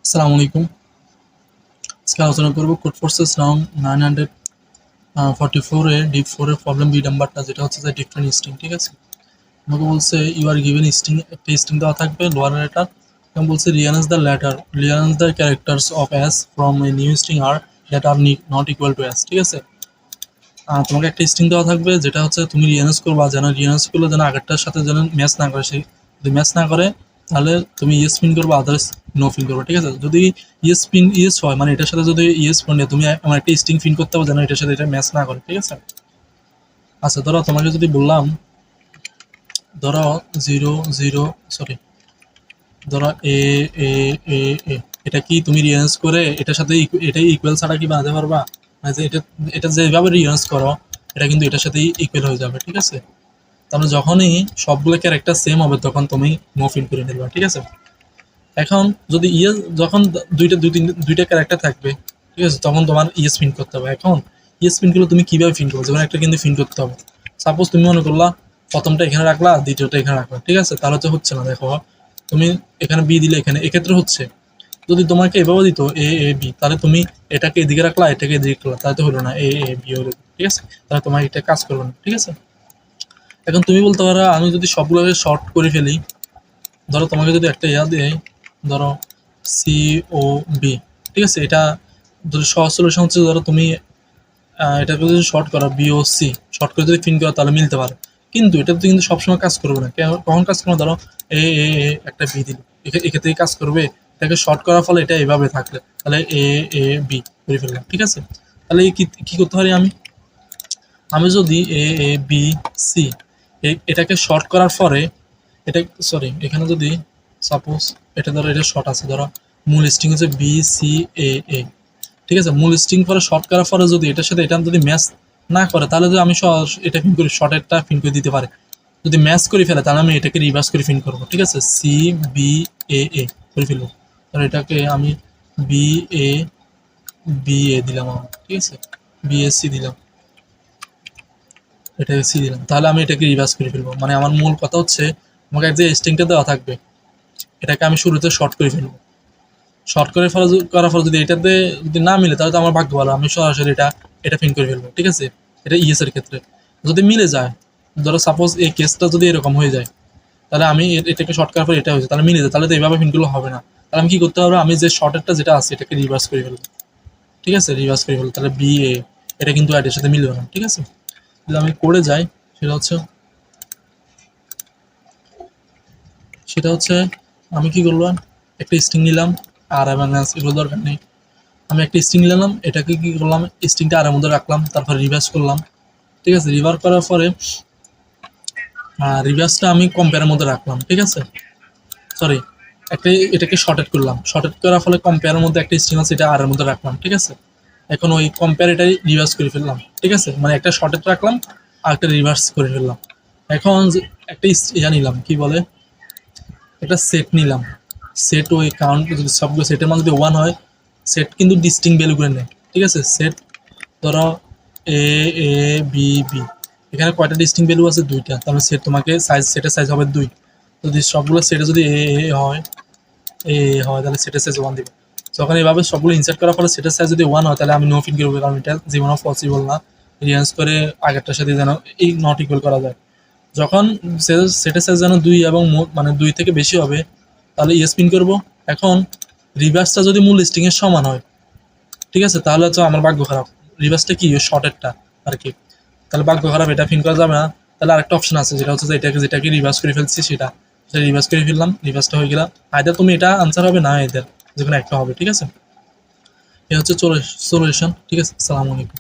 আসসালামু আলাইকুম। আজকে আলোচনা করব কোড ফোর্সেস রং 944 এর ডিপ 4 এর প্রবলেম বি নাম্বারটা, যেটা হচ্ছে যে ডিফারেন্ট স্ট্রিং। ঠিক আছে, আমাকে বলছে ইউ আর গিভেন স্ট্রিং, একটা স্ট্রিং দেওয়া থাকবে লোয়ার লেটার, এবং বলছে rearrange the characters of S from a new string আর that are not equal to S. ঠিক আছে, তোমাকে একটা স্ট্রিং দেওয়া থাকবে, যেটা হচ্ছে তুমি রিয়ারেঞ্জ করবা, যেন রিয়ারেঞ্জ করলে যেন আগেরটার সাথে যেন ম্যাচ না করে। সেই যদি ম্যাচ না করে তাহলে তুমি ইয়েস পিন করবে, আদার্স নো পিন করবে। ঠিক আছে, যদি ইয়েস হয় মানে এটার সাথে যদি ইয়েস পিন তুমি আমার একটা স্ট্রিং পিন করতে হবে যেন এটার সাথে এটা ম্যাচ না করে। ঠিক আছে, আচ্ছা ধরো তোমাকে যদি বললাম, ধরো জিরো জিরো সরি ধরো এ এ এ এ এটা কি তুমি রিয়ারেঞ্জ করে এটার সাথে এটাই ইকুয়াল ছাড়া কি বানাতে পারবা? মানে যে এটা যেভাবে রিয়ারেঞ্জ করো এটা কিন্তু এটার সাথেই ইকুয়াল হয়ে যাবে। ঠিক আছে, তাহলে যখনই সবগুলো ক্যারেক্টার সেম হবে তখন তুমি নো ফিল করে নিবা। ঠিক আছে, এখন যদি যখন দুইটা ক্যারেক্টার থাকবে, ঠিক আছে, তখন তোমার ইয়েস প্রিন্ট করতে হবে। এখন ইয়েস প্রিন্ট করলে তুমি কিভাবে প্রিন্ট করবে? যেমন একটা কিন্তু প্রিন্ট করতে হবে। সাপোজ তুমি মনে করলা প্রথমটা এখানে রাখলা, দ্বিতীয়টা এখানে রাখলা। ঠিক আছে, তাহলে তো হচ্ছে না। দেখো, তুমি এখানে বি দিলে এখানে এক্ষেত্রে হচ্ছে। যদি তোমাকে এভাবে দিত এ এ বি, তাহলে তুমি এটাকে এদিকে রাখলা, এটাকে এদিকে রাখলা, তাহলে তো হলো না, এ এ বি হলো। ঠিক আছে, তাহলে তোমার এটা কাজ করবে না। ঠিক আছে, এখন তুমি বলতে পারো আমি যদি সবগুলোকে শর্ট করে ফেলি, ধরো তোমাকে যদি একটা দেয়, ধরো সি ও বি। ঠিক আছে, এটা যদি সহজ সলিউশন হচ্ছে, ধরো তুমি এটাকে যদি শর্ট করো বি ও সি, শর্ট করে যদি প্রিন্ট করো তাহলে মিলতে পারে। কিন্তু এটা তো কিন্তু সবসময় কাজ করবে না। কখন কাজ করবে? ধরো এ এ এ একটা বি দিল, এক্ষেত্রে কাজ করবে। এটাকে শর্ট করার ফলে এটা এভাবে থাকলে তাহলে এ এ বি করে ফেললাম। ঠিক আছে, তাহলে কি করতে পারি আমি? আমি যদি এ এ বি সি এটাকে শর্ট করার পরে এটা এখানে যদি সাপোজ এটা ধরো এটা শর্ট আছে, ধরো মূল স্ট্রিং হচ্ছে বি সি এ এ। ঠিক আছে, মূল স্ট্রিং পরে শর্ট করার পরে যদি এটার সাথে এটা যদি ম্যাচ না করে তাহলে যদি আমি এটা ফিন করি, শর্টেরটা ফিন করে দিতে পারে। যদি ম্যাচ করে ফেলে তাহলে আমি এটাকে রিভার্স করে ফিন করবো। ঠিক আছে, সি বি এ এ করে ফেলবো। তাহলে এটাকে আমি বি এ বি এ দিলাম আমার। ঠিক আছে, বিএসসি দিলাম, এটাকে সি দিলাম, তাহলে আমি এটাকে রিভার্স করে ফেলবো। মানে আমার মূল কথা হচ্ছে আমাকে যে স্ট্রিংটা দেওয়া থাকবে এটাকে আমি শুরুতে শর্ট করে ফেলবো। শর্ট করে করার পর যদি এটাতে যদি না মিলে তাহলে তো আমার ভাগ্য ভালো, আমি সরাসরি এটা প্রিন্ট করে ফেলবো। ঠিক আছে, এটা ইএস এর ক্ষেত্রে যদি মিলে যায়, ধরো সাপোজ এই কেসটা যদি এরকম হয়ে যায়, তাহলে আমি এটাকে শর্ট করার পর এটা হয়েছে তাহলে মিলে যায়, তাহলে তো এইভাবে প্রিন্টগুলো হবে না। তাহলে আমি কি করতে হবে? আমি যে শর্টেরটা যেটা আছে এটাকে রিভার্স করে ফেলবো। ঠিক আছে, রিভার্স করে ফেলবো, তাহলে বি এ এটা কিন্তু এটার সাথে মিলবে না। ঠিক আছে, যদি আমি করে যাই সেটা হচ্ছে আমি কি করলাম, একটা স্ট্রিং নিলাম, আর এবং এগুলো দরকার নেই। আমি একটা স্ট্রিং নিলাম, এটাকে কি করলাম, স্ট্রিংটা আর এর মধ্যে রাখলাম, তারপর রিভার্স করলাম। ঠিক আছে, রিভার্স করার পরে রিভার্সটা আমি কম্পেয়ারের মধ্যে রাখলাম। ঠিক আছে, সরি এটাকে শর্টেড করলাম, শর্টেড করার ফলে কম্পেয়ারের মধ্যে একটা স্ট্রিং আছে এটা আর এর মধ্যে রাখলাম। ঠিক আছে, এখন ওই কম্পেয়ার এটাই রিভার্স করে ফেললাম। ঠিক আছে, মানে একটা শর্টেড রাখলাম আর একটা রিভার্স করে ফেললাম। এখন একটা নিলাম, কি বলে, একটা সেট নিলাম। সেট ওই কাউন্ট যদি সবগুলো সেটের মধ্যে যদি ওয়ান হয়, সেট কিন্তু ডিস্টিং ভ্যালু করে নেয়। ঠিক আছে, সেট ধরো এ এ বি বি, এখানে কয়টা ডিস্টিং ভ্যালু আছে? দুইটা, তাহলে সেট তোমাকে সেটের সাইজ হবে 2। যদি সবগুলো সেটে যদি এ এ হয় তাহলে সেটের সাইজ 1 দিবে। যখন এইভাবে সবগুলো ইনসার্ট করার ফলে সেটের সাইজ যদি 1 হয় তাহলে আমি নো ফিট করবো, কারণ এটা জীবনও পসিবল না রিয়ান্স করে আগেরটার সাথে যেন এই নট ইকুয়াল করা যায়। যখন সেটের সাইজ যেন 2 এবং মানে 2 থেকে বেশি হবে তাহলে ইয়েস পিন করবো। এখন রিভার্সটা যদি মূল লিস্টিং এর সমান হয়, ঠিক আছে, তাহলে তো আমার ভাগ্য খারাপ। রিভার্সটা কি শর্টেরটা আর কি, তাহলে ভাগ্য খারাপ, এটা পিন করা যাবে না। তাহলে আরেকটা অপশন আছে, যেটা হচ্ছে যেটাকে রিভার্স করে ফেলছি সেটা রিভার্স করে ফেললাম, রিভার্সটা হয়ে গেলাম। আইদার তুমি এটা আনসার হবে, না এদের যে কোনো একটা হবে। ঠিক আছে, এ হচ্ছে সলিউশন। ঠিক আছে, আসসালামু আলাইকুম।